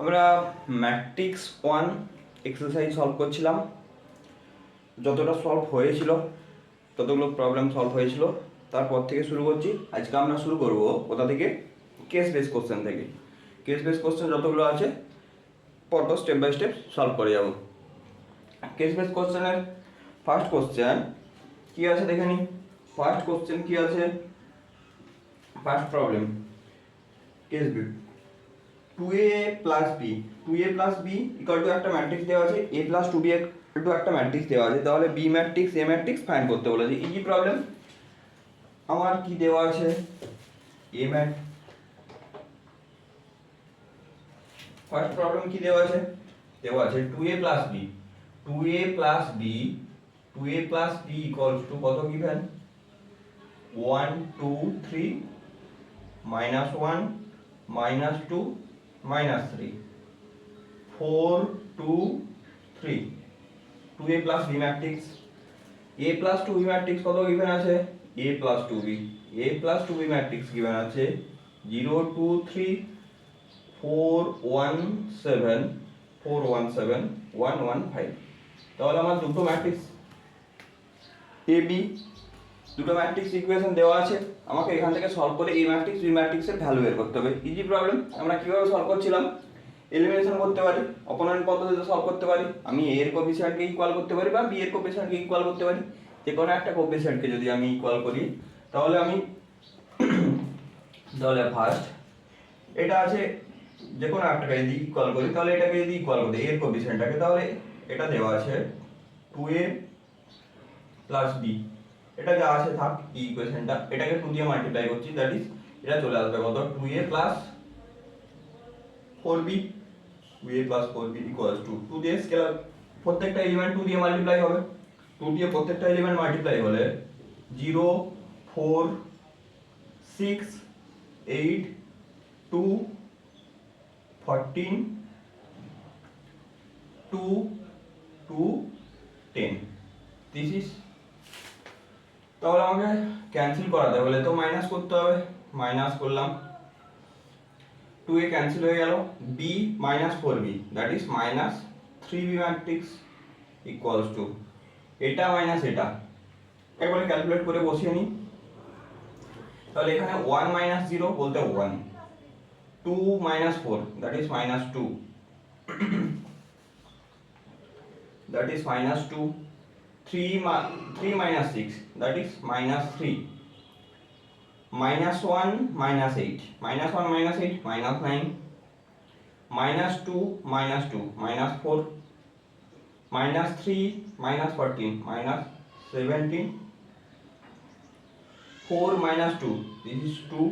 আমরা matrix 1 exercise solve করছিলাম। যতটা সলভ হয়েছিল ততগুলো প্রবলেম সলভ হয়েছিল, তারপর থেকে শুরু করছি। আজকে আমরা শুরু করব কোথা থেকে? কেস বেস কোশ্চেন থেকে। কেস বেস কোশ্চেন যতগুলো আছে পরপর স্টেপ বাই স্টেপ সলভ করে যাব। কেস বেস কোশ্চেনের ফার্স্ট কোশ্চেন কি আছে দেখে নিই। ফার্স্ট কোশ্চেন কি আছে? First problem case B 2a plus B, 2a plus B equal to একটা ম্যাট্রিক্স দেওয়া আছে, a plus 2b equal to একটা ম্যাট্রিক্স দেওয়া আছে। তাহলে B matrix A matrix find করতে বলেছে। Easy problem. আমার কি দেওয়া আছে? এ ম্যাট ফার্স্ট প্রবলেম কি দেওয়া আছে? দেওয়া আছে 2a plus B, 2a plus B, 2a plus B equals to কত given? 1 2 3 -1 -2 -3 4 2 3 2a plus b matrix, a plus 2b matrix কত given আছে? a plus 2b, a plus 2b matrix given আছে 0 2 3 4 1 7 4 1 7 1 1 5। তাহলে আমার দুটো ম্যাট্রিক্স a b, দুটো matrix equation দেওয়া আছে। আমাকে এখান থেকে সলভ করে এই ম্যাট্রিক্স বি ম্যাট্রিক্সের ভ্যালু বের করতে হবে। Easy problem. আমরা কিভাবে সলভ করছিলাম? এলিমিনেশন করতে পারি, অপোনেন্ট পদ্ধতিতে সলভ করতে পারি। আমি এ এর কোএফিসিয়েন্টকে ইকুয়াল করতে পারি বা বি এর কোএফিসিয়েন্টকে ইকুয়াল করতে পারি। যে কোনো একটা কোএফিসিয়েন্টকে যদি আমি ইকুয়াল করি তাহলে তাহলে ফার্স্ট এটা আছে, যে কোনো একটাকে যদি ইকুয়াল করি তাহলে এটাকে যদি ইকুয়াল করি এর কোএফিসিয়েন্টটাকে, তাহলে এটা দেওয়া আছে 2a প্লাস বি, এটা যা আছে থাক ইকুয়েশনটা, এটাকে 2 দিয়ে মাল্টিপ্লাই করছি, দ্যাট ইজ এটা চলে আসবে কত? 2a plus 4b, 2a plus 4b equals to 2 দিয়ে স্কেলার প্রত্যেকটা এলিমেন্ট 2 দিয়ে মাল্টিপ্লাই হবে। 2 দিয়ে প্রত্যেকটা এলিমেন্ট মাল্টিপ্লাই হলে 0 4 6 8 2 14 2 2 10 দিস ইজ। তাহলে আমাকে ক্যান্সেল করাতে হলে তো মাইনাস করতে হবে, মাইনাস করলাম, 2a ক্যান্সেল হয়ে গেল, b minus 4b that is minus 3b matrix equals to এটা মাইনাস এটা, একবারে ক্যালকুলেট করে বসিয়ে নিই। তাহলে এখানে 1 minus 0 বলতে 1, 2 minus 4 that is minus 2 that is minus 2, 3 minus 6 that is minus 3, minus 1 minus 8, minus 1 minus 8 minus 9, minus 2 minus 2 minus 4, minus 3 minus 14 minus 17, 4 minus 2 this is 2,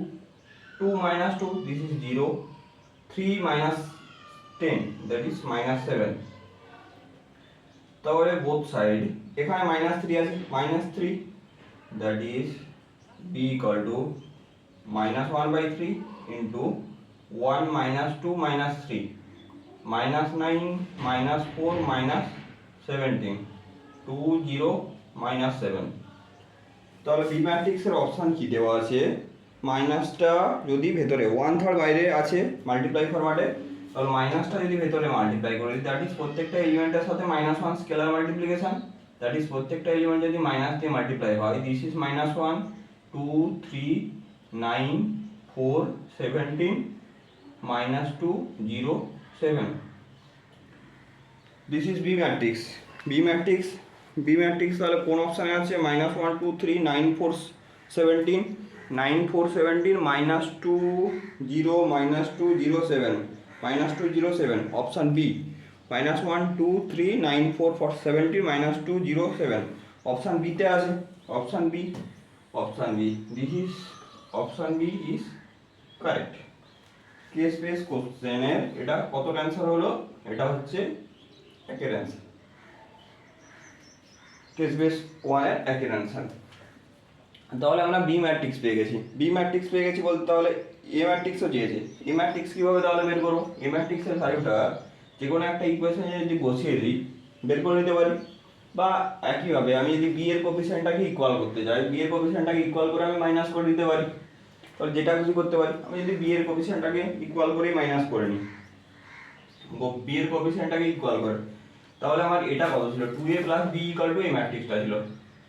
2 minus 2 this is 0, 3 minus 10 that is minus 7। তাহলে both side এখানে minus 3 আছে, minus 3 that is b equal to minus 1 by 3 into 1 minus 2 minus 3 minus 9 minus 4 minus 17 2 0 minus 7। তাহলে B ম্যাট্রিক্সের option কি দেওয়া আছে? মাইনাসটা যদি ভেতরে 1/3 বাইরে আছে মাল্টিপ্লাই ফরম্যাটে, তাহলে মাইনাসটা যদি ভেতরে মাল্টিপ্লাই করি দ্যাট ইজ প্রত্যেকটা এলিমেন্টের সাথে -1 স্কেলার মাল্টিপ্লিকেশন, দ্যাট ইজ প্রত্যেকটা এলিমেন্ট যদি মাইনাস দিয়ে মাল্টিপ্লাই হয়, this is -1 2 3 9 4 17 -2 0 7। This is B matrix. B matrix তাহলে কোন অপশানে আছে? -1 2 3 9 4 17 9 4 17 -2 0 -2 0 7 -2 0 7 অপশান বি। -1 2 3 9 4 17 -2 0 7 অপশান বিতে আছে। Option B this is option B is correct. Case base কোশ্চেনের এটা কত অ্যান্সার হলো? এটা হচ্ছে একের অ্যান্সার, কেস বেস 1 এর একের অ্যান্সার। তাহলে আমরা বি ম্যাট্রিক্স পেয়ে গেছি বলতে তাহলে এ ম্যাট্রিক্সও চেয়েছে। এ ম্যাট্রিক্স কীভাবে তাহলে বের করবো? এ ম্যাট্রিক্সের ভ্যালুটা যে কোনো একটা ইকুয়েশনে যদি বসিয়ে দিই বের করে নিতে পারি, বা একইভাবে আমি যদি বি এর কোএফিসিয়েন্টটাকে ইকুয়াল করতে চাই, বি এর কোএফিসিয়েন্টটাকে ইকুয়াল করে আমি মাইনাস করে দিতে পারি। তাহলে যেটা খুশি করতে পারি। আমি যদি বি এর কোএফিসিয়েন্টটাকে ইকুয়াল করেই মাইনাস করে নিই, বি এর কোএফিসিয়েন্টটাকে ইকুয়াল করে, তাহলে আমার এটা কত ছিল 2a plus b equal two এই ম্যাট্রিক্সটা ছিল,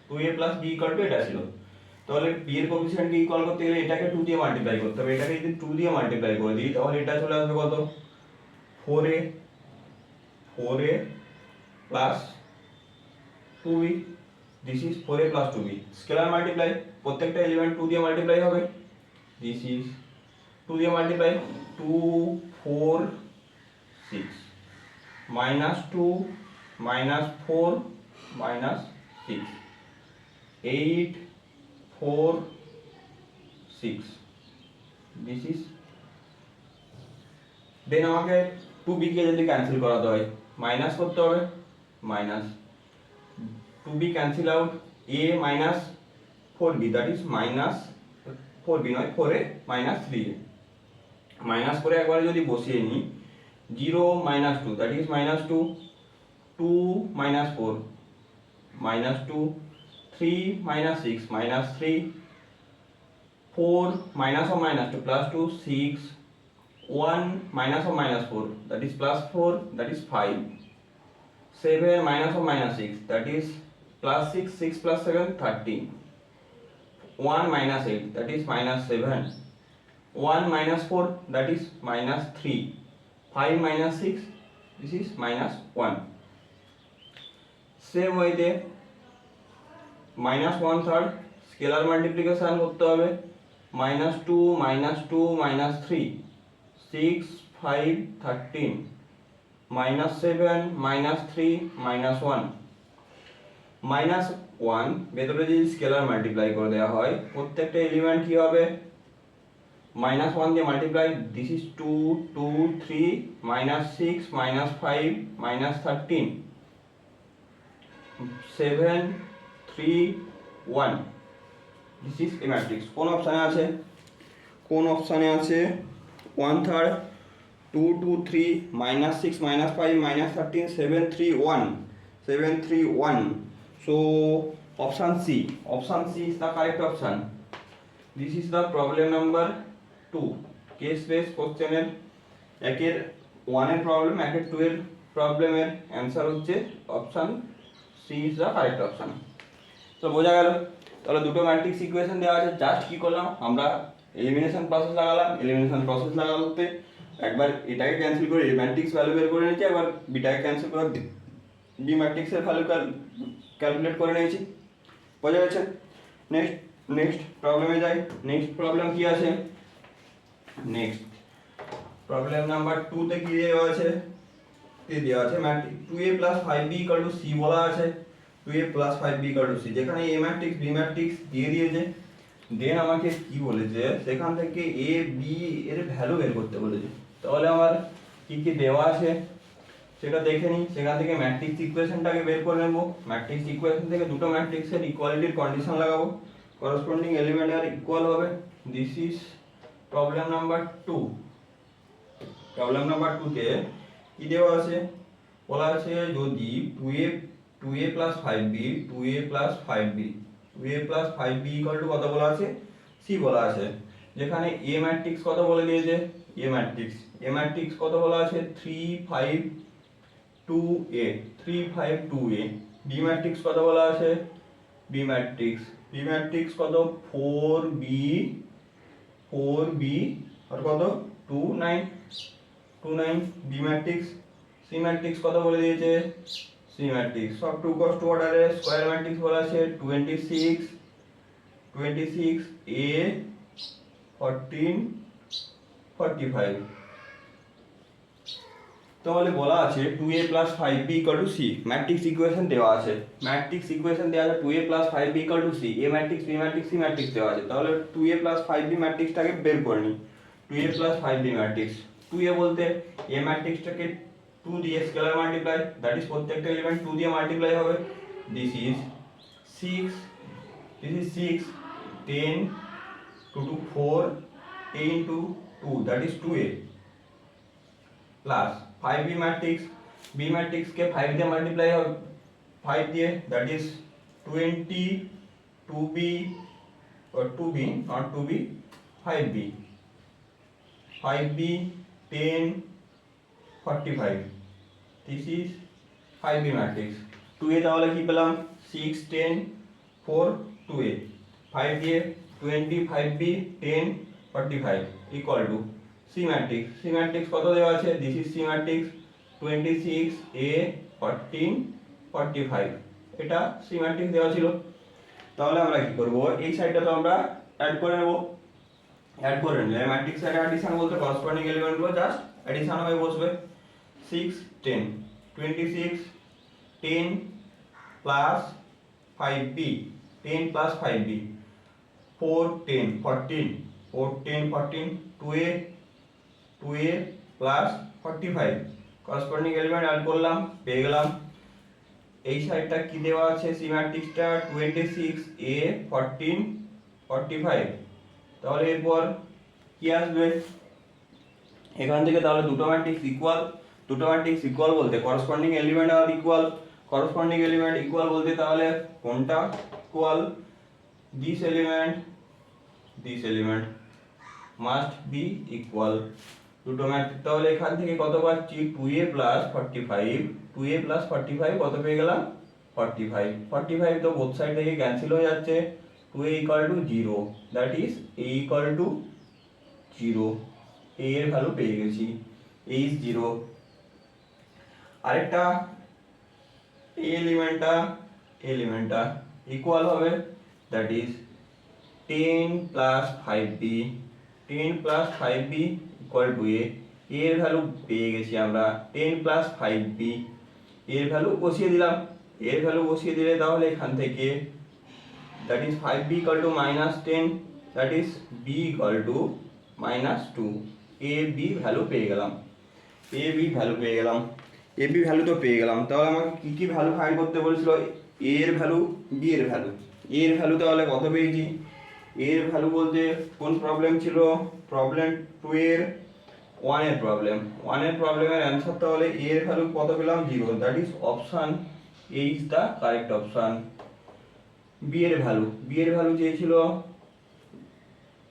2a plus b equal two এটা ছিল। তাহলে b এর কোএফিসিয়েন্টকে ইকুয়াল করতে গেলে এটাকে 2 দিয়ে মাল্টিপ্লাই করতে হবে, এটাকে যদি 2 দিয়ে মাল্টিপ্লাই করে দিই তাহলে এটা চলে আসবে কত 4a plus 2b, this is 4a plus 2b, scalar multiply, প্রত্যেকটা এলিমেন্ট 2 দিয়ে মাল্টিপ্লাই হবে, দিস ইজ 2 দিয়ে multiply 2 4 6 minus 2 minus 4 minus 6 8 4 6, this is, দেন আমাকে 2b কে যদি ক্যান্সেল করাতে হয় মাইনাস করতে হবে, minus 2b cancel out a minus 4b, that is minus 4b নয় 4a minus 3a, মাইনাস করে একবারে যদি বসিয়ে নিই 0 minus 2, that is minus 2, 2 minus 4 minus 2, 3 minus 6 minus 3, 4 minus or minus 2 plus 2, 6, 1 minus or minus 4, that is plus 4, that is 5, 7 minus or minus 6, that is plus 6, 6 plus 7, 13, 1 minus 8, that is minus 7, 1 minus 4, that is minus 3, 5 minus 6, this is minus 1. Same way there, minus 1/3 scalar multiplication করতে হবে, minus 2 minus 2 minus 3, 6 5 13, minus 7 minus 3 minus 1, minus 1 ভেতরে যদি scalar multiply করে দেওয়া হয় প্রত্যেকটা element কি হবে minus 1 দিয়ে multiply, this is 2 2 3 minus 6 minus 5 minus 13, 7 3 1, this is a matrix, কোন অপশনে আছে 1/3 2 2 3 minus 6 minus 5 minus 13 7 3 1, 7 3 1, so option C is the correct option. This is the problem number 2, case base কোশ্চেনের একের 1 এর প্রবলেম একের 2 এর প্রবলেমের অ্যানসার হচ্ছে option C is the correct option. তো বোঝা গেল, তাহলে দুটো ম্যাট্রিক্স ইকুয়েশন দেওয়া আছে, জাস্ট কি করলাম আমরা এলিমিনেশন প্রসেস লাগালাম, এলিমিনেশন প্রসেস লাগাতে একবার এটাকে ক্যান্সেল করে এই ম্যাট্রিক্স ভ্যালু বের করে নিয়েছি, একবার বিটাকে ক্যান্সেল করে ডি ম্যাট্রিক্সের ভ্যালু ক্যালকুলেট করে নিয়েছি, বোঝা গেছে। নেক্সট প্রবলেমে যাই। নেক্সট প্রবলেম কি আছে, নেক্সট প্রবলেম নাম্বার 2 তে কি দেওয়া আছে, দেওয়া আছে matrix 2a plus 5b equal to c বলা আছে, 2a plus 5b equal to c, যেখানে a ম্যাট্রিক্স b ম্যাট্রিক্স দিয়ে দিয়েছে, দেন আমাকে কি বলেছে সেখান থেকে a b এর ভ্যালু বের করতে বলেছে। তাহলে আমার কি কি দেওয়া আছে সেটা দেখে নিই, সেখান থেকে ম্যাট্রিক্স ইকুয়েশনটাকে বের করে নেব, ম্যাট্রিক্স ইকুয়েশন থেকে দুটো ম্যাট্রিক্সের ইকুয়ালিটির কন্ডিশন লাগাবো, করসপন্ডিং এলিমেন্ট আর ইকুয়াল হবে, this is problem number 2। Problem number 2 তে কি দেওয়া আছে, বলা আছে যদি 2a plus 5b 2a plus 5b 2a plus 5b equal to কত বলা আছে, c বলা আছে, যেখানে a ম্যাট্রিক্স কত বলে দিয়েছে, a ম্যাট্রিক্স কত বলা আছে 3 5 2a 3 5 2a, b ম্যাট্রিক্স কত বলা আছে, b ম্যাট্রিক্স কত 4b আর কত 2 9 b ম্যাট্রিক্স, c ম্যাট্রিক্স কত বলে দিয়েছে, c ম্যাট্রিক্স সব 2 cos 2 অর্ডারে, স্কয়ার ম্যাট্রিক্স বলা আছে 26 a 14 45, তাহলে বলা আছে 2a plus 5b equal to c, matrix equation দেওয়া আছে, 2a plus 5b equal to c, a matrix b matrix c matrix দেওয়া আছে, তাহলে 2a plus 5b ম্যাট্রিক্সটাকে বের করে নিই, 2a plus 5b matrix, 2a বলতে a ম্যাট্রিক্সটাকে 2 দিয়ে স্কেলার মাল্টিপ্লাই, দ্যাট ইজ প্রত্যেকটা এলিমেন্ট 2 দিয়ে মাল্টিপ্লাই হবে, this is 6 10 2 to 4 a into 2 that is 2a plus 5b matrix কে 5 দিয়ে মাল্টিপ্লাই হবে 5 দিয়ে, that is 20 2b or 2b not 2b 5b 10 45, this is 5b matrix. 2a তাহলে কি পেলাম 6 10 4 2a, 5 দিয়ে 20 5b 10 45 equal to c matrix. c matrix কত দেওয়া আছে, this is c matrix 26 a 14 45, এটা c ম্যাট্রিক্স দেওয়া ছিল। তাহলে আমরা কি করব, এই সাইডটা তো আমরা অ্যাড করে নেব, অ্যাড করে নিলে ম্যাট্রিক্স এর অ্যাডিশন বলতে করসপন্ডিং এলিমেন্টগুলো জাস্ট অ্যাডিশন হয়ে বসবে। 6 10 26 10 plus 5b 10 plus 5b 4 10 14 4 10 14 2a 2a plus 45 corresponding element add করলাম, পেয়ে গেলাম। এই সাইডটা কি দেওয়া আছে সি ম্যাট্রিক্সটা 26 a 14 45, তাহলে এরপর কি আসবে এখান থেকে, তাহলে দুটো ম্যাট্রিক্স ইকুয়াল, দুটো ম্যাট্রিক্স ইকুয়াল বলতে করসপন্ডিং এলিমেন্ট আর ইকুয়াল, করসপন্ডিং এলিমেন্ট ইকুয়াল বলতে তাহলে কোনটা equal, this element must be equal, দুটো ম্যাট্রিক্স। তাহলে এখান থেকে কত পাচ্ছি 2a প্লাস 45, 2a প্লাস 45 কত পেয়ে গেলাম 45, 45 তো বোথ সাইড থেকে ক্যান্সেল হয়ে যাচ্ছে, 2a equal to 0, that is a equal two 0, a এর ভ্যালু পেয়ে গেছি, a ইজ 0। আরেকটা এলিমেন্টটা ইকুয়াল হবে, that is 10 plus 5b, 10 plus 5b equal two a, এর ভ্যালু পেয়ে গেছি আমরা 10 প্লাস 5b, এর ভ্যালু বসিয়ে দিলাম, এর ভ্যালু বসিয়ে দিলে তাহলে এখান থেকে that is 5b equal two -10, that is b equal to -2, a b value পেয়ে গেলাম, a b ভ্যালু পেয়ে গেলাম, a b ভ্যালু তো পেয়ে গেলাম। তাহলে আমাকে কি কি ভ্যালু ফাইন্ড করতে বলেছিল, a এর ভ্যালু b এর ভ্যালু, a এর ভ্যালু তাহলে কত পেয়েছি, a এর ভ্যালু বলতে কোন প্রবলেম ছিল, প্রবলেম 2 এর 1 এর প্রবলেম, 1 এর প্রবলেমের অ্যানসার তাহলে a এর ভ্যালু কত পেলাম 0, that is option a is the correct option. b এর ভ্যালু চেয়েছিল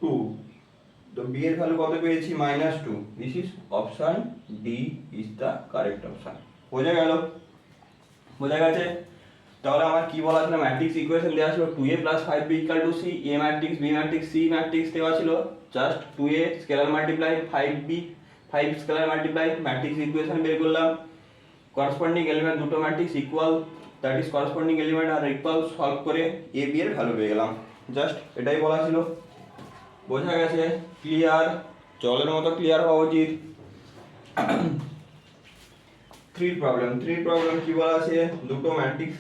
2, তো b এর ভ্যালু কত পেয়েছি -2, this is option D is the correct option. বোঝা গেছে। তাহলে আমার কি বলা ছিল, ম্যাট্রিক্স ইকুয়েশন দেওয়া ছিল 2a plus 5b equal to c, a matrix b matrix c matrix দেওয়া ছিল, just 2a scalar multiply 5b 5 scalar multiply matrix equation বের করলাম, করসপন্ডিং এলিমেন্ট দুটো matrix equal, that is corresponding element R equal solve করে a b এর value পেয়ে গেলাম, just এটাই বলা ছিল। বোঝা গেছে, ক্লিয়ার, জলের মতো ক্লিয়ার হওয়া উচিত। 3 প্রবলেম কি বলা আছে, দুটো ম্যাট্রিক্স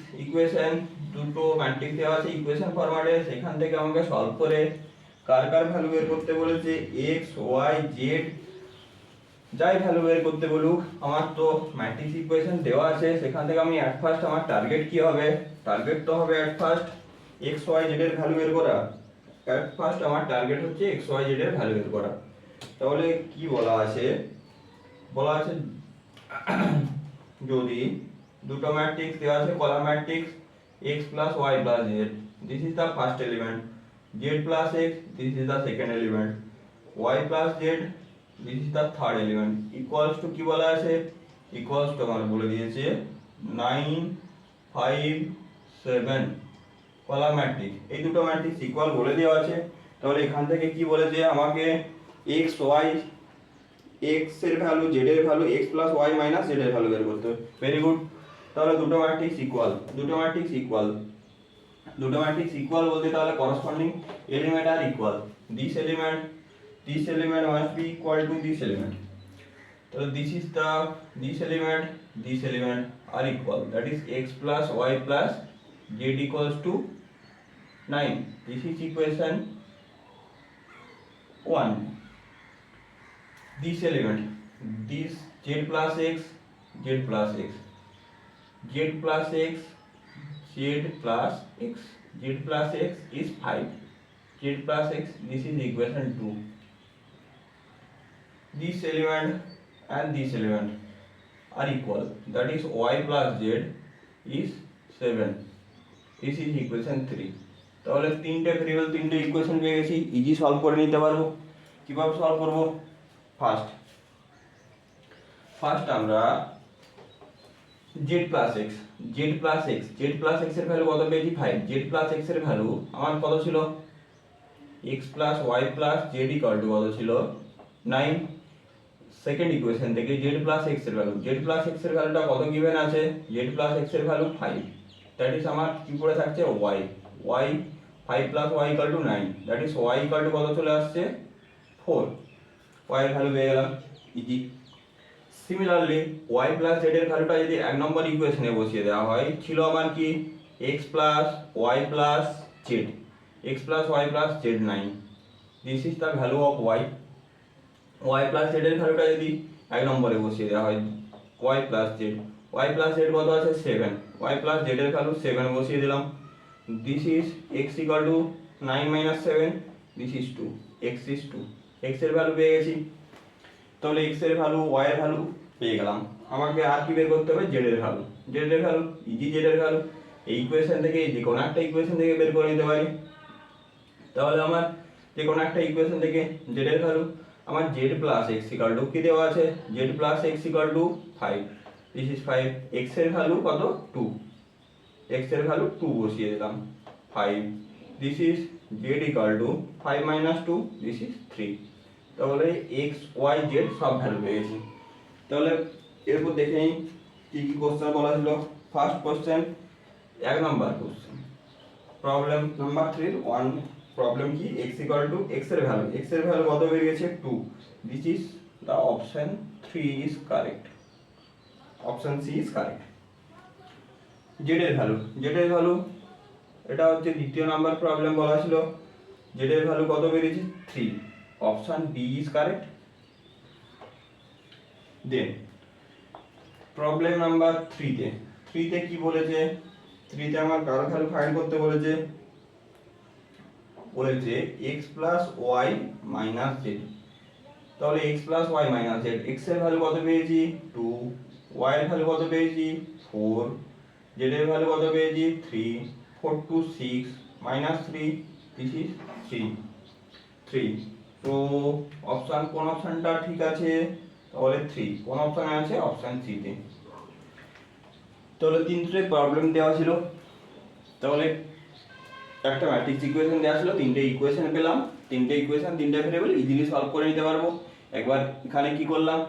দেওয়া আছে ইকুয়েশন ফরম্যাটে, সেখান থেকে আমাকে সলভ করে কার ভ্যালু বের করতে বলেছে, x y z যাই ভ্যালু বের করতে বলুক, আমার তো ম্যাট্রিক্স ইকুয়েশন দেওয়া আছে, সেখান থেকে আমি অ্যাট ফার্স্ট আমার টার্গেট কি হবে, টার্গেট তো হবে at first x y z এর ভ্যালু বের করা, অ্যাট ফার্স্ট আমার টার্গেট হচ্ছে x y z এর ভ্যালু বের করা। তাহলে কি বলা আছে যদি দুটো ম্যাট্রিক্স দেওয়া আছে, column matrix x plus y plus z, this is the first element, z plus x, this is the second element, y plus z, this is the third element, equals to কি বলা আছে, equals to আমার বলে দিয়েছে 9 5 7, column matrix, এই দুটো matrix equal বলে দেওয়া আছে। তাহলে এখান থেকে কি বলেছে আমাকে x y, x এর ভ্যালু z এর value x plus y minus z এর ভ্যালু বের করতে হবে, ভেরি গুড। তাহলে দুটো ম্যাট্রিক্স ইকুয়াল বলতে তাহলে corresponding element R equal, this element must be equal to this element, তাহলে this element R equal, that is x plus y plus z equals to 9, this is equation 1. This element, this z plus x z plus x z plus x is 5, z plus x, this is equation 2. This element and this element are equal, that is y plus z is 7, this is equation 3. তাহলে তিনটে variable তিনটে equation পেয়ে গেছি, easy solve করে নিতে পারবো। কিভাবে solve করব, ফার্স্ট আমরা z প্লাস এক্স এর ভ্যালু কত পেয়েছি 5, z প্লাস এক্স এর ভ্যালু আমার কত ছিল x plus y plus z equal to কত ছিল 9। সেকেন্ড ইকুয়েশন থেকে z প্লাস এক্স এর ভ্যালুটা কত গিভেন আছে, z প্লাস এক্স এর ভ্যালু 5, দ্যাট ইজ আমার কি পড়ে থাকছে y 5 plus y equal to 9, that is y equal to কত চলে আসছে 4, y এর ভ্যালু পেয়ে গেলাম, easy. Similarly y plus z এর ভ্যালুটা যদি এক নম্বর ইকুয়েশনে বসিয়ে দেওয়া হয়, ছিল আমার কি x plus y plus z, z9, this is the value of y plus z এর ভ্যালুটা যদি এক নম্বরে বসিয়ে দেওয়া হয় y প্লাস z কত আছে 7, y প্লাস z এর ভ্যালু 7 বসিয়ে দিলাম, this is x equal to 9 minus 7, this is 2, x is 2, x এর ভ্যালু পেয়ে গেছি। তাহলে x এর ভ্যালু y এর ভ্যালু পেয়ে গেলাম, আমাকে আর কি বের করতে হবে z এর ভ্যালু, ইজি z এর ভ্যালু এই ইকুয়েশন থেকে যে কোনো একটা ইকুয়েশন থেকে বের করে নিতে পারি। তাহলে আমার যে কোনো একটা ইকুয়েশন থেকে z এর ভ্যালু আমার z plus x equal two কি দেওয়া আছে, z plus x equal two 5, this is 5, x এর ভ্যালু কত 2, x এর ভ্যালু 2 বসিয়ে দিলাম 5, this is z equal to 5 minus 2, this is 3। তাহলে x y z সব ভ্যালু পেয়েছি। তাহলে এরপর দেখে নিই কি কি কোশ্চেন বলা ছিল। First question 1 number question, problem number 3 1 problem কি x ইকুয়াল টু x এর ভ্যালু কত হয়ে গেছে 2, this is the option 3 is correct, option C is correct. z এর ভ্যালু এটা হচ্ছে দ্বিতীয় নাম্বার প্রবলেম বলা ছিল, z এর ভ্যালু কত বেরিয়েছে 3, option B is correct. Then problem number 3 তে কি বলেছে, 3 তে আমার কার ভ্যালু ফাইন্ড করতে বলেছে x plus y minus z. তাহলে x plus y minus z, x এর ভ্যালু কত পেয়েছি 2, y এর ভ্যালু কত পেয়েছি 4, z এর ভ্যালু কত পেয়েছি 3, 4 to 6 minus 3, this is 3। তো অপশন কোন অপশনটা ঠিক আছে, তাহলে 3 কোন অপশনে আছে, অপশন সি তে। তাহলে তিনটে প্রবলেম দেওয়া ছিল, তাহলে একটা ম্যাট্রিক্স ইকুয়েশন দেওয়া ছিল, তিনটে ইকুয়েশন পেলাম, তিনটে ভেরিয়েবল ইজিলি সলভ করে নিতে পারবো। একবার এখানে কি করলাম,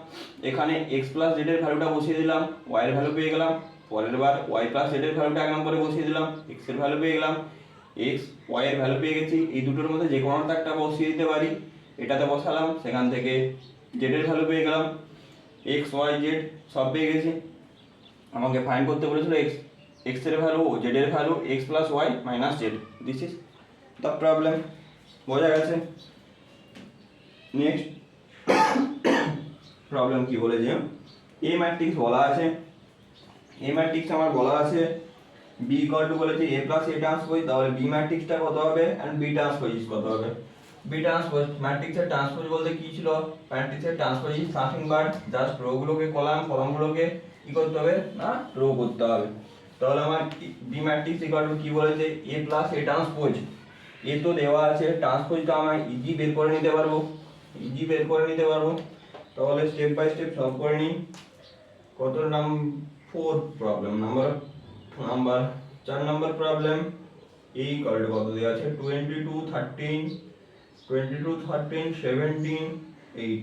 এখানে x প্লাস z এর ভ্যালুটা বসিয়ে দিলাম, y এর ভ্যালু পেয়ে গেলাম, পরের বার y প্লাস z এর ভ্যালুটা এক নম্বরে বসিয়ে দিলাম, x এর ভ্যালু পেয়ে গেলাম, x y এর ভ্যালু পেয়ে গেছি, এই দুটোর মধ্যে যে কোনো একটা বসিয়ে দিতে পারি, এটাতে বসালাম, সেখান থেকে z এর ভ্যালু পেয়ে গেলাম, x y z সব পেয়ে গেছি। আমাকে ফাইন্ড করতে বলেছিল x এর ভ্যালু z এর value x plus y minus z, this is the problem, বোঝা গেছে। নেক্সট প্রবলেম কি বলেছে, এ ম্যাট্রিক্স বলা আছে, আমার বলা আছে b ইকুয়াল টু বলেছে a প্লাস a ট্রান্সপোজ, তাহলে b ম্যাট্রিক্সটা কত হবে এন্ড b ট্রান্সপোজ কত হবে। b ট্রান্সপোজ ম্যাট্রিক্সের ট্রান্সপোজ বলতে কি ছিল, ম্যাট্রিক্সের transpose is nothing but just রোগুলোকে কলামগুলোকে কি করতে হবে না রো করতে হবে। তাহলে আমার b ম্যাট্রিক্স ইকুয়াল টু কি বলেছে a প্লাস a ট্রান্সপোজ, এ তো দেওয়া আছে, ট্রান্সপোজটা আমরা ইজি বের করে নিতে পারবো, তাহলে স্টেপ বাই স্টেপ সলভ করে নিই। কত number 4 problem, number 4 number problem, a equal to কত দেওয়া আছে 22 13 17 8,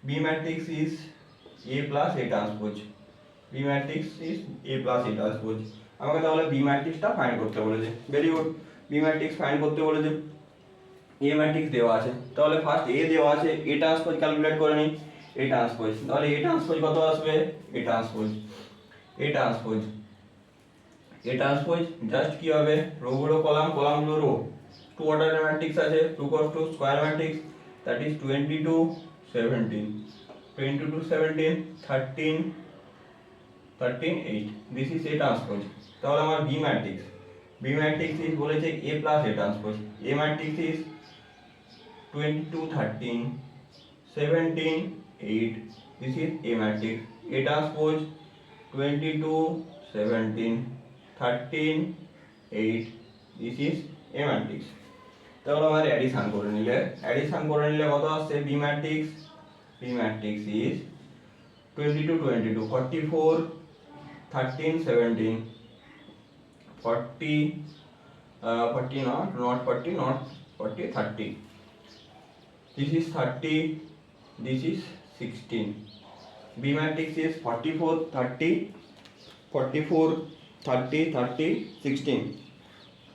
b matrix is a plus a transpose, আমাকে তাহলে b ম্যাট্রিক্সটা ফাইন্ড করতে বলেছে। Very good, b matrix find করতে বলেছে, a ম্যাট্রিক্স দেওয়া আছে, তাহলে ফার্স্ট a দেওয়া আছে, a ট্রান্সপোজ ক্যালকুলেট করে নিই, a ট্রান্সপোজ, তাহলে a ট্রান্সপোজ কত আসবে, a ট্রান্সপোজ জাস্ট কি হবে, রোগুলো কলামগুলো রো, টু অর্ডারের ম্যাট্রিক্স আছে, 2 cos 2 square matrix, that is 22 17 13 8, this is a transpose. তাহলে আমার b ম্যাট্রিক্স ইজ বলেছে a plus a transpose, a matrix is 22 13 17 8, this is a matrix, a transpose 22 17 13 8, this is a matrix। তাহলে আমার addition করে নিলে কত আসছে, b matrix is 22 22 44 13 17 40 40 not 40 not 40 30. This is 30, this is 16. B matrix is 44 30 44 30 30 16.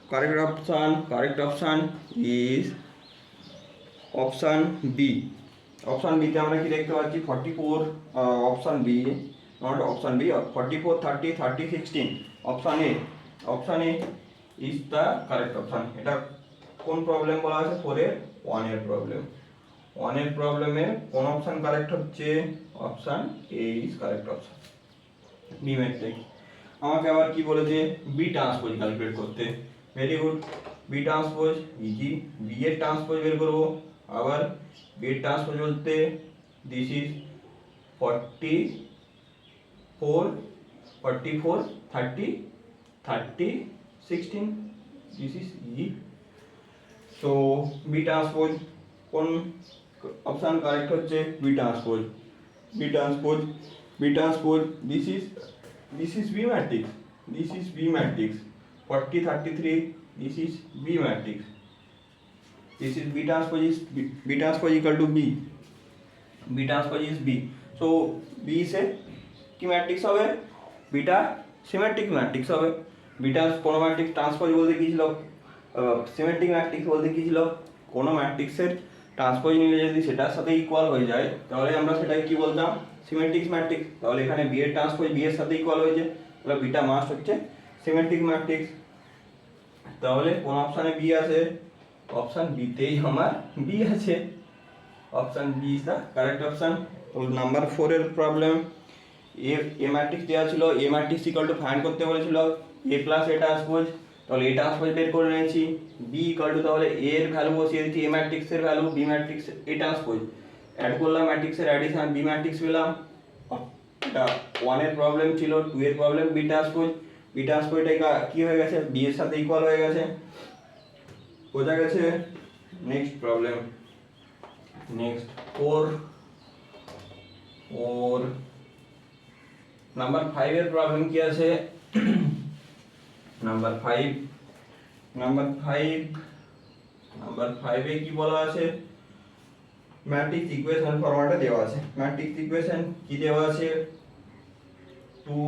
Correct option is option B. Option B তে আমরা কি দেখতে পাচ্ছি 44 option B not option B 44 30 30 16 option A is the correct option. এটা কোন প্রবলেম বলা আছে 4 এর 1 এর প্রবলেম। 1 এর প্রবলেমে কোন অপশন কারেক্ট হচ্ছে option A is correct option. B matrix আমাকে আবার কি বলেছে বি ট্রান্সপোজ ক্যালকুলেট করতে। Very good, B transpose easy. B এর ট্রান্সপোজ বের করব। আবার বি এর ট্রান্সপোজ বলতে this is 44 44 30 30 16 this is easy. So B transpose কোন অপশন কারেক্ট হচ্ছে B transpose. B transpose this is B matrix, 40 33 this is B matrix, this is B transpose is B transpose equal to B transpose is B, so B से কি matrix হবে beta symmetric matrix হবে। Beta কোন matrix transpose বলতে কি ছিল symmetric matrix বলতে কি ছিল কোন ম্যাট্রিক্সের ট্রান্সপোজ নিলে যদি সেটার সাথে ইকুয়াল হয়ে যায় তাহলে আমরা সেটাকে কি বলতাম সিমেট্রিক ম্যাট্রিক্স। তাহলে এখানে বি এর ট্রান্সপোজ বি এর সাথে ইকুয়াল হয়েছে তাহলে বিটা মাস্ট হচ্ছে সিমেট্রিক ম্যাট্রিক্স। তাহলে কোন অপশনে বি আছে অপশন বি তেই আমার বি আছে, option B is the correct option. তো নাম্বার 4 এর প্রবলেম এ ম্যাট্রিক্স দেওয়া ছিল, A matrix equal to find করতে বলেছিল এ প্লাস এ ট্রান্সপোজ। তাহলে এ ট্রান্সপোজ বের করে নিয়েছি, বি ইকুয়াল টু তাহলে এ এর ভ্যালু বসিয়ে দিচ্ছি এ ম্যাট্রিক্সের value B matrix A transpose add করলাম ম্যাট্রিক্সের অ্যাডিশন বি ম্যাট্রিক্স পেলাম। এটা 1 এর প্রবলেম ছিল। 2 এর প্রবলেম বি ট্রান্সপোজটা কি হয়ে গেছে বি এর সাথে ইকুয়াল হয়ে গেছে, বোঝা গেছে। নেক্সট প্রবলেম, নেক্সট 4 নাম্বার 5 এর প্রবলেম কি আছে নাম্বার 5 এ কি বলা আছে ম্যাট্রিক্স ইকুয়েশন ফরম্যাটে দেওয়া আছে। ম্যাট্রিক্স ইকুয়েশন কি দেওয়া আছে 2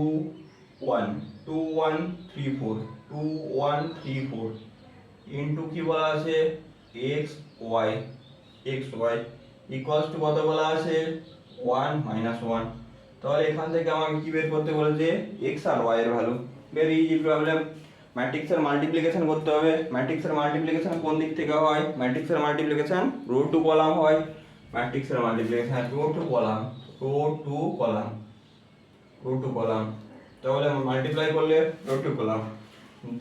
1 2 1 3 4 2 1 3 4 ইনটু কি বলা আছে x y ইকুয়ালস টু কত বলা আছে 1 1। তাহলে এখান থেকে আমাকে কি বের করতে বলেছে x আর y এর ভ্যালু। Very easy problem. ম্যাট্রিক্সের মাল্টিপ্লিকেশন করতে হবে। ম্যাট্রিক্সের মাল্টিপ্লিকেশন কোন দিক থেকে হয় ম্যাট্রিক্সের মাল্টিপ্লিকেশন রো টু কলাম হয়। ম্যাট্রিক্সের মাল্টিপ্লিকেশন রো টু কলাম তাহলে মাল্টিপ্লাই করলে row to column.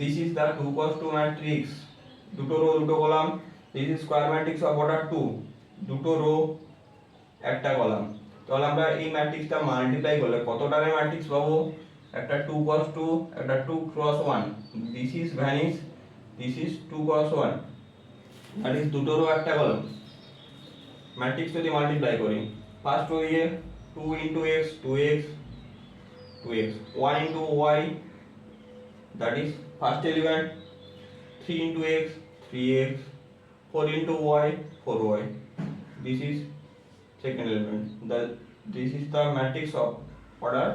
This is the 2 cos 2 matrix, দুটো রো দুটো column. This is square matrix of order 2, দুটো রো একটা কলাম। তাহলে আমরা এই ম্যাট্রিক্সটা মাল্টিপ্লাই করলে কতটা ম্যাট্রিক্স পাবো একটা 2 cos 2 একটা 2 cross 1, this is vanish, this is 2 cos 1 that is দুটো রো একটা কলাম। ম্যাট্রিক্স যদি মাল্টিপ্লাই করি ফার্স্ট রো দিয়ে 2 into x 2x 1 into y that is first element, 3 into x 3x 4 into y 4y, this is second element. This is the matrix of order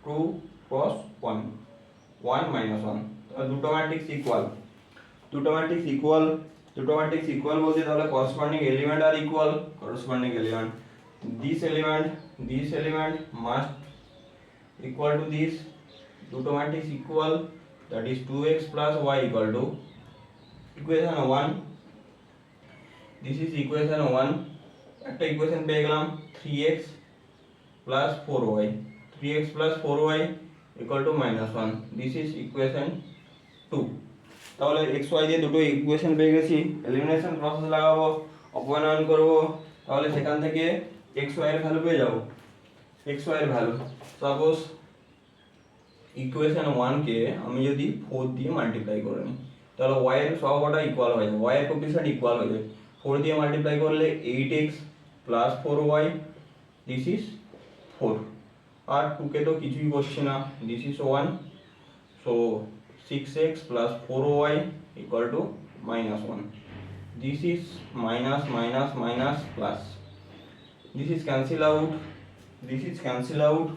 2 cross 1 1 minus 1. দুটো matrix equal বলতে তাহলে corresponding element are equal, corresponding element this element must equal to this, দুটো matrix equal that is 2x plus y equal to equation 1, this is equation 1 একটা equation পেয়ে গেলাম 3x plus 4y equal to -1, this is equation 2। তাহলে x y দিয়ে দুটো equation পেয়ে গেছি, elimination process লাগাবো, অপনয়ন করব, তাহলে সেখান থেকে x y এর ভ্যালু পেয়ে যাব। x y এর ভ্যালু সাপোজ ইকুয়েশন 1 কে আমি যদি 4 দিয়ে মাল্টিপ্লাই করে নিই তাহলে y এর সহগটা ইকুয়াল হয়ে যাবে, y এর কোএফিসিয়েন্ট ইকুয়াল হয়ে যাবে। 4 দিয়ে মাল্টিপ্লাই করলে 8x plus 4y, this is 4 আর 2 কে তো কিছুই করছি না, this is 1, so 6x plus 4y equal to -1. This is minus minus minus plus, this is cancel out, this is cancel out,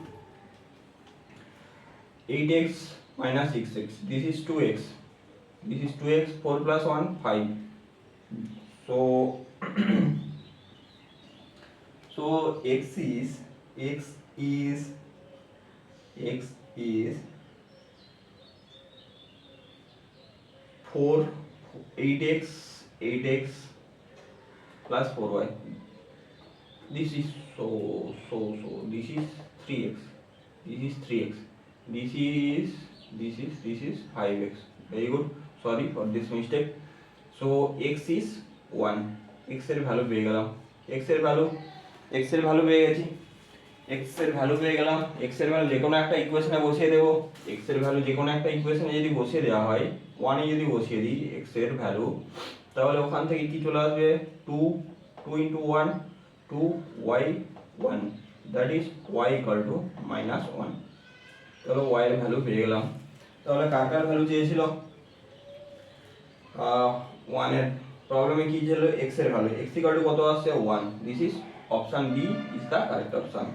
8x minus 6x, this is 2x, this is 2x, 4 plus 1 5, so so x is 4 8x plus 4y, this is so this is 3x, this is 3x, this is 5x. Very good, sorry for this mistake. So x is 1, x এর value পেয়ে গেলাম, x এর value পেয়ে গেছি, x এর value পেয়ে গেলাম, x এর ভ্যালু যে কোনো একটা ইকুয়েশনে বসিয়ে দেব, x এর ভ্যালু যে কোনো একটা ইকুয়েশনে যদি বসিয়ে দেওয়া হয় 1 এ যদি বসিয়ে দিই x এর ভ্যালু, তাহলে ওখান থেকে কি চলে আসবে 2 into 1 2y 1, that is y equal to -1. তাহলে y এর ভ্যালু পেয়ে গেলাম। তাহলে কার ভ্যালু চেয়েছিল, 1 এর প্রবলেমে কি ছিল, x এর ভ্যালু, x equal to কত আসছে 1, this is option D is the correct option.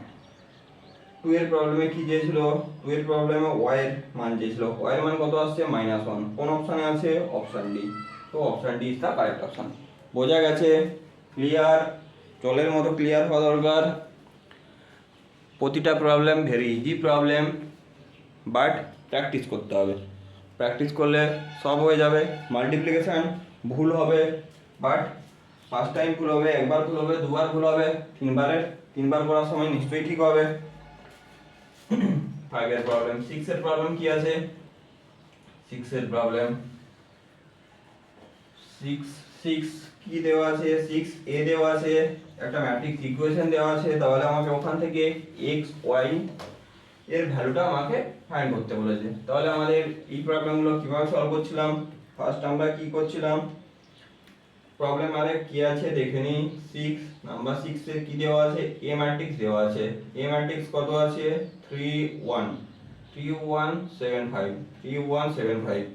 2 এর প্রবলেমে কি চেয়েছিল, 2 এর প্রবলেমে y এর মান চেয়েছিল, y এর মান কত আসছে -1, কোন অপশনে আছে, অপশন ডি, তো option D is the correct option. বোঝা গেছে, ক্লিয়ার, জলের মতো ক্লিয়ার হওয়া দরকার। প্রতিটা problem very easy problem, but practice করতে হবে, প্র্যাকটিস করলে সব হয়ে যাবে। মাল্টিপ্লিকেশন ভুল হবে, বাট ফার্স্ট টাইম ভুল হবে, একবার ভুল হবে, দুবার ভুল হবে, তিনবার করার সময় নিশ্চয়ই ঠিক হবে। 5 এর প্রবলেম, 6 এর প্রবলেম কি আছে, 6 এর প্রবলেম 6 কি দেওয়া আছে, 6a দেওয়া আছে, একটা ম্যাট্রিক্স ইকুয়েশন দেওয়া আছে, তাহলে আমাকে ওখান থেকে x y এর ভ্যালুটা আমাকে ফাইন্ড করতে বলেছে। তাহলে আমাদের এই প্রবলেমগুলো কিভাবে সলভ করছিলাম, ফার্স্ট আমরা কি করছিলাম, প্রবলেম আরে কি আছে দেখে নিই। 6 নাম্বার 6 এর কি দেওয়া আছে, a ম্যাট্রিক্স দেওয়া আছে, a ম্যাট্রিক্স কত আছে 3 1 3 1 7 5 3 1 7 5।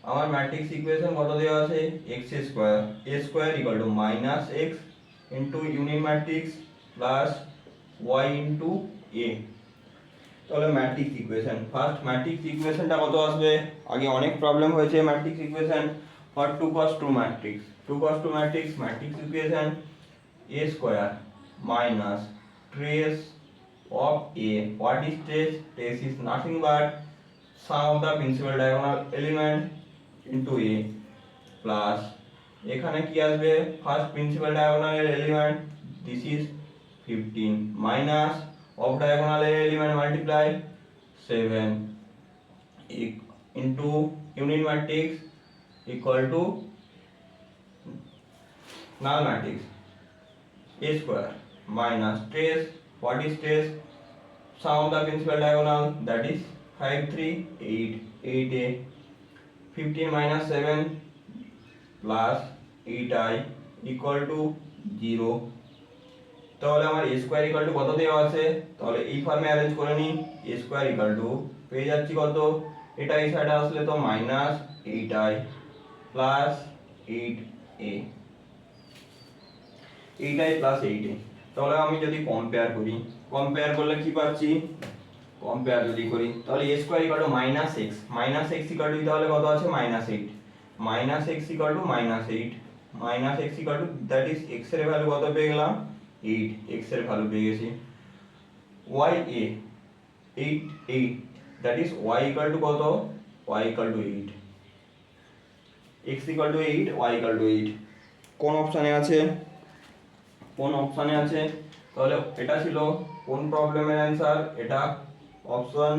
আমার ম্যাট্রিক্স ইকুয়েশন কত দেওয়া আছে, x square, a square equal to -x into unit matrix plus y into a। তাহলে ম্যাট্রিক্স ইকুয়েশন, ফার্স্ট ম্যাট্রিক্স ইকুয়েশনটা কত আসবে, আগে অনেক প্রবলেম হয়েছে matrix equation for 2 cos 2 matrix, 2 cos 2 matrix equation a square minus trace of a, what is trace, trace is nothing but sum of the principal diagonal element into a plus এখানে কি আসবে, first principal diagonal element, this is 15 minus of diagonal element multiply 7 into unit matrix equal to null matrix a square minus trace, what is trace, sum of the principal diagonal, that is 5 3 8 8a, 15 minus 7 plus 8i equal to 0। তাহলে আমার a square equal to কত দেওয়া আছে, তাহলে এই ফর্মে arrange করে নিই, a স্কয়ার ইকুয়াল টু পেয়ে যাচ্ছি কত, এটা এই সাইডে আসলে তো -8i plus 8a, 8i plus 8a। তাহলে আমি যদি কম্পেয়ার করি, কম্পেয়ার করলে কি পাচ্ছি, কম্পেয়ার যদি করি তাহলে a square equal to -x equal two তাহলে কত আছে -8 x equal two -8 x equal to that is x এর ভ্যালু কত পেয়ে গেলাম 8, x এর ভ্যালু পেয়ে গেছি, y a 8 that is y equal to কত, y equal two 8, x equal two 8 y equal two 8। কোন অপশনে আছে, কোন অপশনে আছে, তাহলে এটা ছিল কোন প্রবলেমের অ্যানসার, এটা অপশন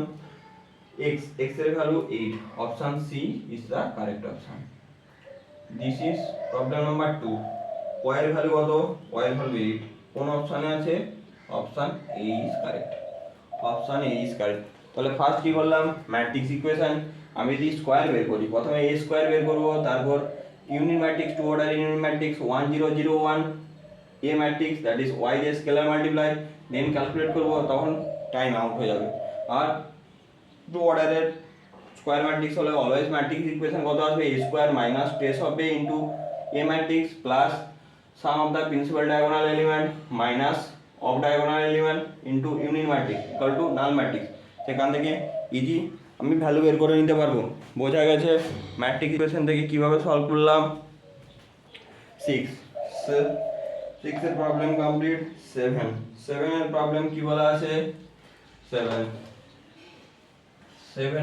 x, x এর value 8, option C is the correct option. This is problem number 2, y এর ভ্যালু কত, y এর ভ্যালু 8, কোন অপশনে আছে, option A is correct, option A is correct. তাহলে ফার্স্ট কি করলাম, ম্যাট্রিক্স ইকুয়েশন, আমি যদি স্কয়ার বের করি, প্রথমে a স্কয়ার বের করব, তারপর unit matrix, two order unit matrix 1 0 0 1 a matrix, that is y দিয়ে স্কেলার মাল্টিপ্লাই, দেন ক্যালকুলেট করব, তখন টাইম আউট হয়ে যাবে। আর টু অর্ডারের স্কোয়ার ম্যাট্রিক্স হলে অলওয়েজ ম্যাট্রিক্স ইকুয়েশন কত আসবে, A square minus trace of A into A matrix plus sum of the principal diagonal element minus of diagonal element into unit matrix equal to null matrix. সেখান থেকে easy আমি value বের করে নিতে পারবো। বোঝা গেছে ম্যাট্রিক্স ইকুয়েশন থেকে কীভাবে সলভ করলাম। 6 এর প্রবলেম কমপ্লিট। 7 এর প্রবলেম কি বলা আছে, 7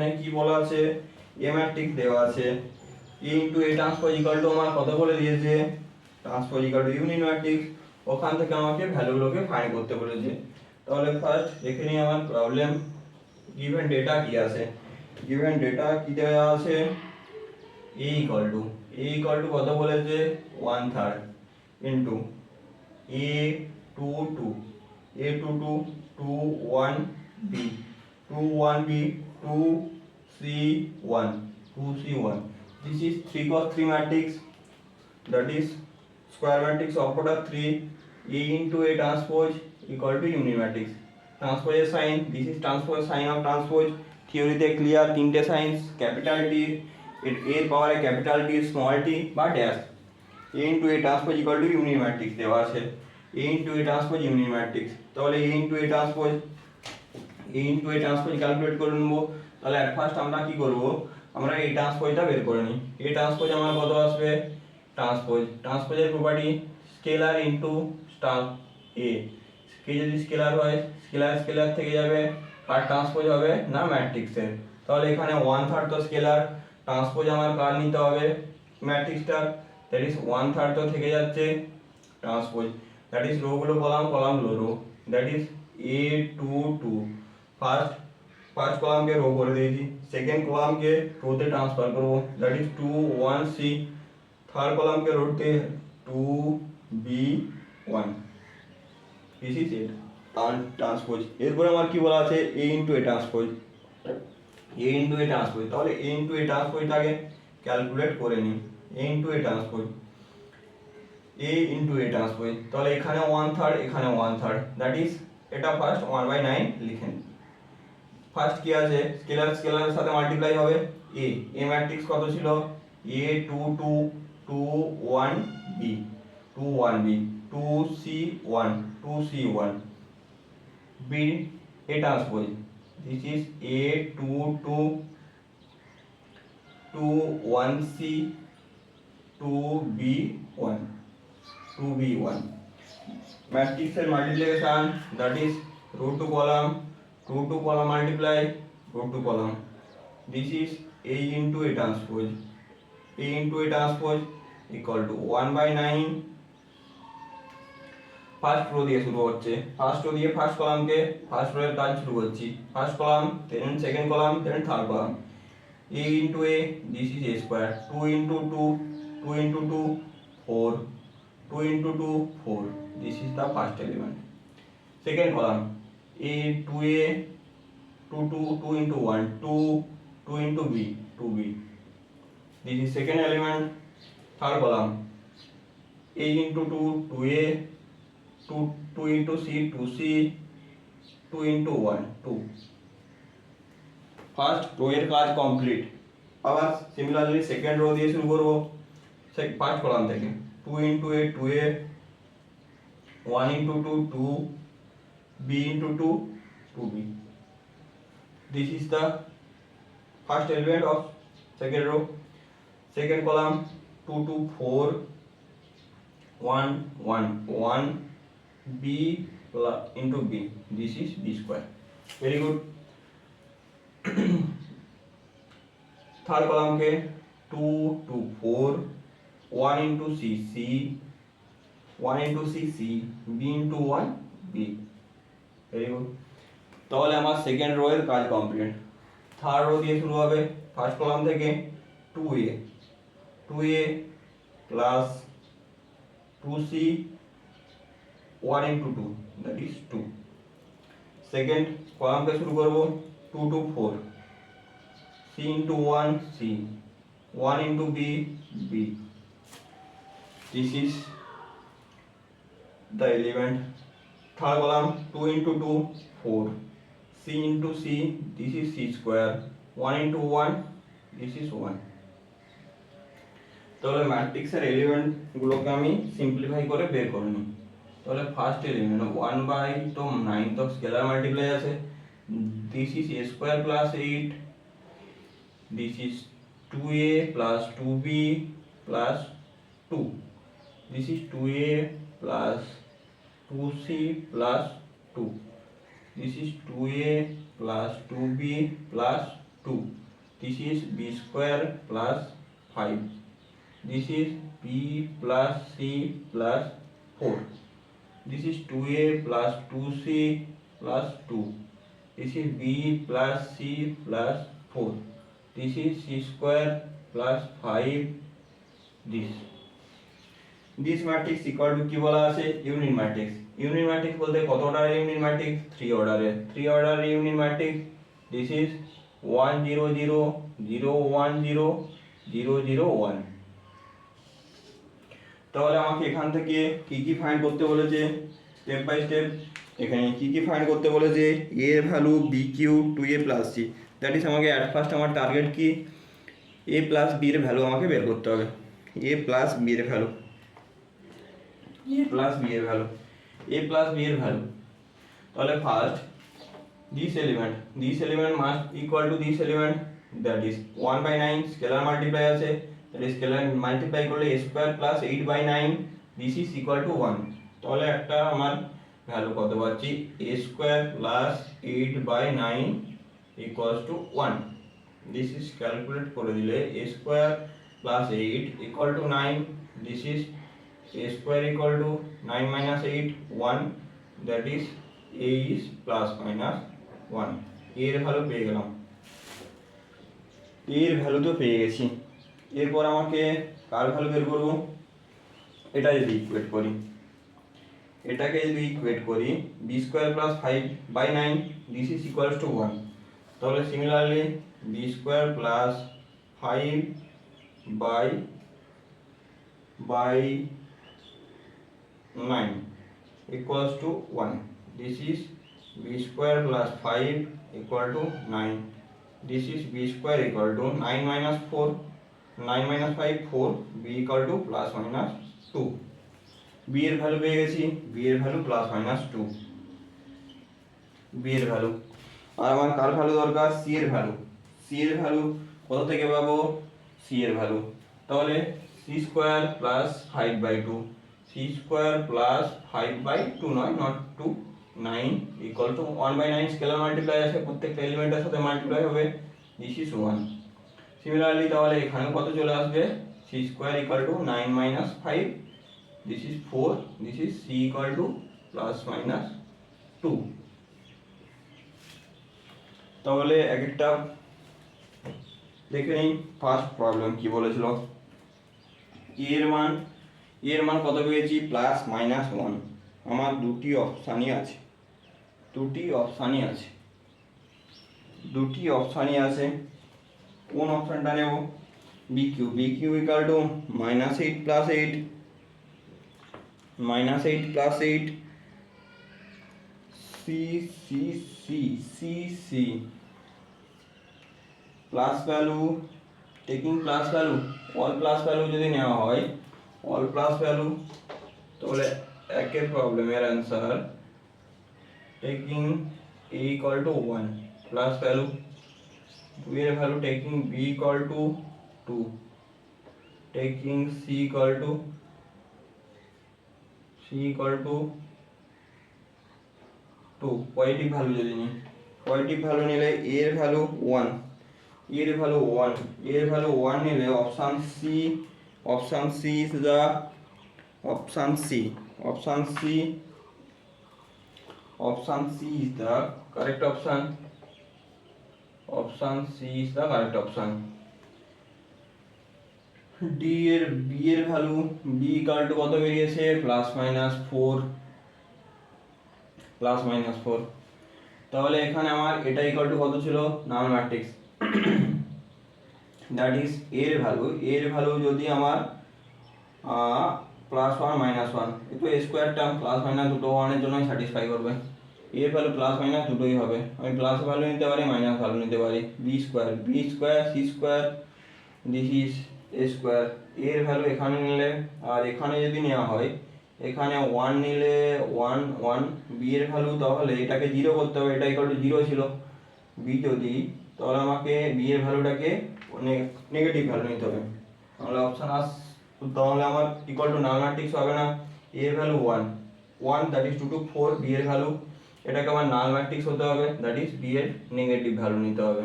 এ কি বলা আছে, এ ম্যাট্রিক্স দেওয়া আছে, A into A transpose equal to আমার কত বলে দিয়েছে, transpose equal to unit matrix. ওখান থেকে আমাকে ভ্যালুগুলোকে ফাইন্ড করতে বলেছে। তাহলে ফার্স্ট দেখে নিই আমার প্রবলেম গিভেন ডেটা কি আছে। গিভেন ডেটা কি দেওয়া আছে, এ ইকুয়াল টু কত বলেছে 1/3 into a 2 2 1 b 1 b 2 c 1 this is 3 cross 3 matrix, that is square matrix of order 3, a into a transpose equal to unit matrix। transpose sign, this is transpose sign of transpose, theory তে clear তিনটে science, capital T এর পাওয়ারে capital T small tea বা dash. a into a transpose equal to unit matrix দেওয়া আছে, a into a transpose unit matrix। তাহলে a into a transpose calculate করে নেব। তাহলে এট ফার্স্ট আমরা কি করব, আমরা এই ট্রান্সপোজটা বের করে নিই। এই ট্রান্সপোজ আমার কত আসবে, ট্রান্সপোজের প্রপার্টি স্কেলার ইনটু স্টার এ, কে যদি স্কেলার হয় স্কেলার থেকে যাবে, আর ট্রান্সপোজ হবে না ম্যাট্রিক্সের। তাহলে এখানে 1/3 তো স্কেলার, ট্রান্সপোজ আমার কার নিতে হবে ম্যাট্রিক্সটা, দ্যাট ইজ 1/3 তো থেকে যাচ্ছে ট্রান্সপোজ, দ্যাট ইজ রো গুলো কলাম গুলো row, that is a 2 2 first column কে রো করে দিয়েছি, সেকেন্ড কলাম কে রোতে ট্রান্সফার করব, that is 2 1 c, third column কে রোতে 2 b 1, this is it transpose. এরপর আমার কি বলা আছে, a ইনটু a ট্রান্সপোজ, তাহলে a ইনটু a ট্রান্সপোজটাকে ক্যালকুলেট করে নিই। a ইনটু a ট্রান্সপোজ, তাহলে এখানে 1/3 এখানে 1/3, দ্যাট ইজ এটা ফার্স্ট 1/9 লিখেন। ফার্স্ট কি আছে, স্কেলারের সাথে মাল্টিপ্লাই হবে এ ম্যাট্রিক্স কত ছিল, a 2 2 2 1 b 2 1 b 2 c 1 2 c 1 b a transpose, this is a 2 2 2 1 c 2 b 1 2b1 ম্যাট্রিক্সের multiplication, that is row to column multiply row to column, this is a into a transpose equal to 1/9। First row দিয়ে শুরু হচ্ছে, first row দিয়ে first কলামকে first row এর কাজ শুরু করছি, first column then second column then third column, a into a, this is a square, 2 into 2 4 2 into 2 4, this is the first element। second column a 2a 2 into 1 2 into b 2b, this is second element। third column a into 2 2a 2 into c 2c 2 into 1 2। First row এর কাজ complete. আবার similarly second rho দিয়ে শুরু করব, first column থেকে 2 into a 2a 1 into 2 2 b into 2 2b, this is the first element of second row। second column 2 2 4 1 1 1 b into b, this is b square, very good। Third column के 2 2 4 1 into c c 1 into c c b into 1 b, very good। তাহলে আমার second rho এর কাজ complete. Third rho দিয়ে শুরু হবে, first column থেকে 2a plus 2c 1 into 2, that is 2। Second column কে শুরু করব 2 2 4 c into 1 c 1 into b b, this is the element। third column 2 into 2 4 c into c, this is c square, 1 into 1, this is 1. তাহলে ম্যাট্রিক্সের element গুলোকে আমি simplify করে বের করে নিই। তাহলে ফার্স্ট এলিমেন্ট 1 বাই তো 9 তো স্কেলার মাল্টিপ্লাই আছে, this is a square plus 8, this is 2a plus 2b plus 2, this is 2a plus 2c plus 2, this is 2a plus 2b plus 2, this is b square plus 5, this is b plus c plus 4, this is 2a plus 2c plus 2, this is b plus c plus 4, this is c square plus 5, this matrix equal to কি বলা আছে unit matrix. Unit matrix বলতে কত অর্ডারের unit matrix? 3 অর্ডারের। 3 অর্ডারের unit matrix, this is 1 0 0 0 1 0 0 0 1। তাহলে আমাকে এখান থেকে কি কি ফাইন্ড করতে বলেছে স্টেপ বাই স্টেপ। এখানে কি কি ফাইন্ড করতে বলেছে, a এর value b Q 2a plus c, that is আমাকে অ্যাট ফার্স্ট আমার টার্গেট কি a প্লাস b এর ভ্যালু আমাকে বের করতে হবে। a প্লাস b এর ভ্যালু, a প্লাস b এর ভ্যালু, a প্লাস b এর ভ্যালু। তাহলে first this element must equal to this element, that is 1 by 9 scalar multiply আছে, that is স্কেলার মাল্টিপ্লাই করলে a square plus 8 by 9, this is equal to 1। তাহলে একটা আমার value কত পাচ্ছি, a square plus 8 by 9 equals to 1, this is calculate করে দিলে a square plus 8 equal to 9, this is a square equal to 9 minus 8 1, that is a is plus minus 1। এর value পেয়ে গেলাম, এর ভ্যালু তো পেয়ে গেছি। এরপর আমাকে কার ভ্যালু বের করব, এটা যদি ইকুয়েট করি, এটাকে যদি ইকুয়েট করি b square plus 5 by 9, this is equals to 1। তাহলে similarly b square plus 5 by 9 equals to 1, this is b square plus 5 equal to 9, this is b square equal to 9 minus 4, 9 minus 5 4, b equal to plus minus 2। b এর value পেয়ে গেছি, b এর value plus minus 2, b এর ভ্যালু। আর আমার কার value দরকার, c এর ভ্যালু। c এর ভ্যালু কত থেকে পাবো, c এর ভ্যালু, তাহলে c square plus 5 by 2, c square plus 5 by 2 নয়, not 2, 9 equal to 1 by 9 scalar multiply আছে, প্রত্যেকটা এলিমেন্টের সাথে মাল্টিপ্লাই হবে, দিস ইজ 1। সিমিলারলি তাহলে এখানে কত চলে আসবে, c square equal to 9 minus 5, this is 4, this is c equal two plus minus 2। তাহলে এক একটা দেখে নিই। ফার্স্ট প্রবলেম কি বলেছিল, এর মান কত পেয়েছি, প্লাস মাইনাস 1। আমার দুটি অপশানই আছে, কোন অপশানটা নেব, B cube equal to minus 8 plus 8 C plus value, taking plus value, all plus value যদি নেওয়া হয়, অল প্লাস ভ্যালু, তাহলে একের প্রবলেমের answer taking a equal to 1 plus value, 2 এর value taking b equal to 2, taking c equal to 2। Positive value যদি নিই, positive value নিলে a এর ভ্যালু 1, এর ভ্যালু 1 নিলে option C is the option C is the correct option, b এর value, b equal to কত বেরিয়েছে, plus minus 4। তাহলে এখানে আমার এটা ইকুয়াল টু কত ছিল, নাল ম্যাট্রিক্স, দ্যাট ইজ এর ভ্যালু যদি আমার প্লাস 1 মাইনাস 1, একটু স্কোয়ার টার্ম প্লাস মাইনাস দুটো 1 এর জন্যই স্যাটিসফাই করবে, এর ভ্যালু প্লাস মাইনাস দুটোই হবে, আমি প্লাস ভ্যালু নিতে পারি মাইনাস ভ্যালু নিতে পারি। B square C square this is A square. এর ভ্যালু এখানে নিলে আর এখানে যদি নেওয়া হয়, এখানে 1 নিলে 1 1, বি এর ভ্যালু তাহলে এটাকে 0 করতে হবে, এটা ইকুয়াল টু 0 ছিল বি যদি, তাহলে আমাকে বি এর ভ্যালুটাকে নেগেটিভ ভ্যালু নিতে হবে। তাহলে অপশান তাহলে আমার ইকুয়াল টু নাল ম্যাট্রিক্স হবে না, এ এর value 1 1 that is 2 to 4, B এর ভ্যালু এটাকে আমার নাল ম্যাট্রিক্স হতে হবে, দ্যাট ইজ বি এর নেগেটিভ ভ্যালু নিতে হবে,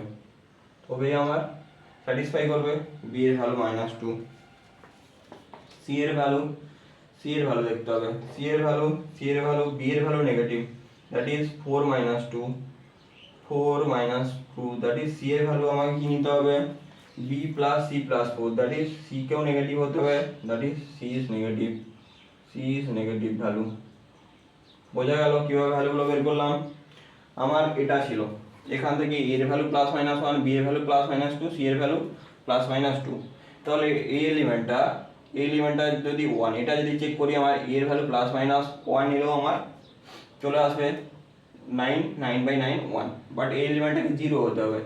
তবেই আমার স্যাটিসফাই করবে বি এর ভ্যালু -2। সি এর ভ্যালু দেখতে হবে, সি এর ভ্যালু বি এর value negative, that is 4 - 2 that is C এর ভ্যালু আমাকে কি নিতে হবে, B plus C plus 4, that is C কেও নেগেটিভ হতে হবে, that is C is negative value. বোঝা গেল কিভাবে ভ্যালুগুলো বের করলাম। আমার এটা ছিল এখান থেকে এর ভ্যালু +-1, বি এর ভ্যালু +-2, সি এর ভ্যালু +-2, তাহলে এই এলিমেন্টটা যদি 1, এটা যদি চেক করি আমার এর ভ্যালু +-1 নিলেও আমার চলে আসবে 9/9 1, বাট এই এলিমেন্টটাকে 0 হতে হবে,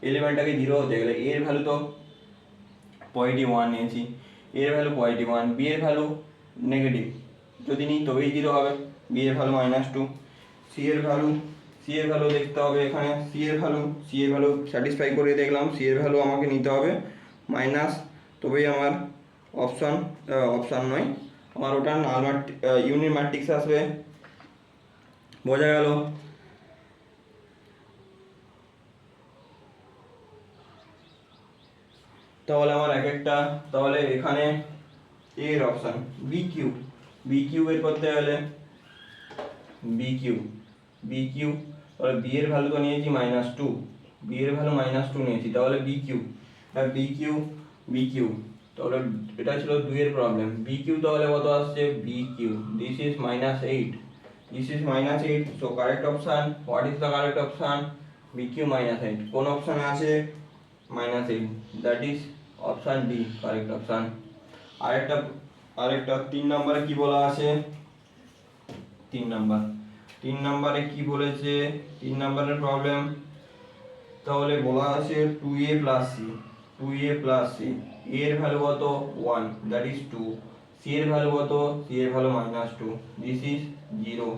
এলিমেন্টটাকে 0 হতে গেলে এর ভ্যালু তো পজিটিভ 1 নিয়েছি, এর ভ্যালু পজিটিভ 1, বি এর ভ্যালু নেগেটিভ যদি নিই তবেই 0 হবে, বি এর ভ্যালু -2, সি এর ভ্যালু দেখতে হবে, এখানে সি এর ভ্যালু স্যাটিসফাই করে দেখলাম, সি এর ভ্যালু আমাকে নিতে হবে মাইনাস, তবেই আমার অপশান নয়, আমার ওটা নাল ইউনিট ম্যাট্রিক্স আসবে। বোঝা গেল। তাহলে আমার তাহলে এখানে এর অপশান বি কিউ বের করতে গেলে বি কিউ তাহলে বি এর ভ্যালু তো নিয়েছি -2, বি এর ভ্যালু -2 নিয়েছি, তাহলে বি কিউ তাহলে এটা ছিল 2 এর প্রবলেম, বি কিউ তাহলে কত আসছে, B cube this is -8, so correct option, what is the correct option, B cube -8, কোন অপশন আছে -8, that is option D correct option. আরেকটা 3 নম্বরে কি বলা আছে, 3 নম্বরে কি বলেছে, 3 নম্বরের প্রবলেম, তাহলে বলা আছে 2a plus c, এর ভ্যালু কত 1, দ্যাট ইজ 2, সি এর ভ্যালু কত, সি এর ভ্যালু -2, দিস ইজ 0।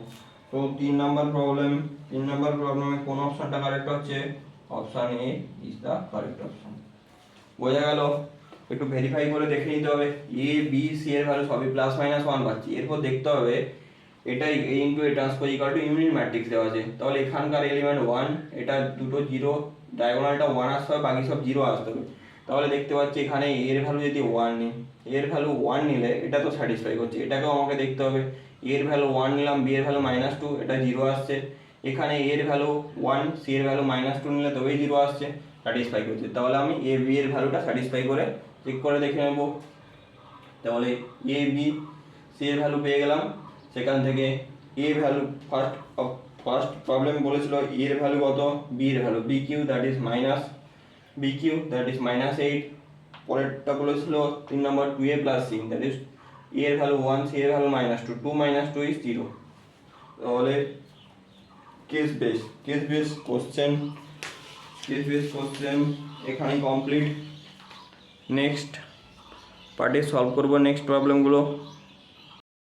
তো 3 নম্বর প্রবলেমে কোন অপশনটা কারেক্ট হচ্ছে, option A is the correct option. বোঝা গেল। একটু ভেরিফাই করে দেখে নিতে হবে, এ বি সি এর ভ্যালু সবই +-1 পাচ্ছি, এরপর দেখতে হবে এটাই a into a transpose equal to unit matrix দেওয়া আছে, তাহলে এখানকার এলিমেন্ট 1, এটা দুটো 0, ডায়াগোনালটা 1 আসতে হবে, বাকি সব 0 আসতে হবে, তাহলে দেখতে পাচ্ছি এখানে এর ভ্যালু যদি 1 নিই, এর ভ্যালু 1 নিলে এটা তো স্যাটিসফাই করছে, এটাকেও আমাকে দেখতে হবে, এর ভ্যালু 1 নিলাম, বি এর ভ্যালু -2, এটা 0 আসছে, এখানে এর ভ্যালু 1, সি এর ভ্যালু -2 নিলে তবেই 0 আসছে, স্যাটিসফাই করছে, তাহলে আমি এ বি এর ভ্যালুটা স্যাটিসফাই করে চেক করে দেখে নেব। তাহলে এ বি সি এর ভ্যালু পেয়ে গেলাম, সেখান থেকে এ ভ্যালু ফার্স্ট প্রবলেম বলেছিল এর ভ্যালু কত, বি এর value B cube that is -8, পরেরটা বলেছিল 3 number 2a plus c that is A এর ভ্যালু 1, সি এর ভ্যালু -2, 2 - 2 is 0। তাহলে কেস বেস কোশ্চেন এখানে কমপ্লিট। নেক্সট পার্টে সলভ করব নেক্সট প্রবলেমগুলো।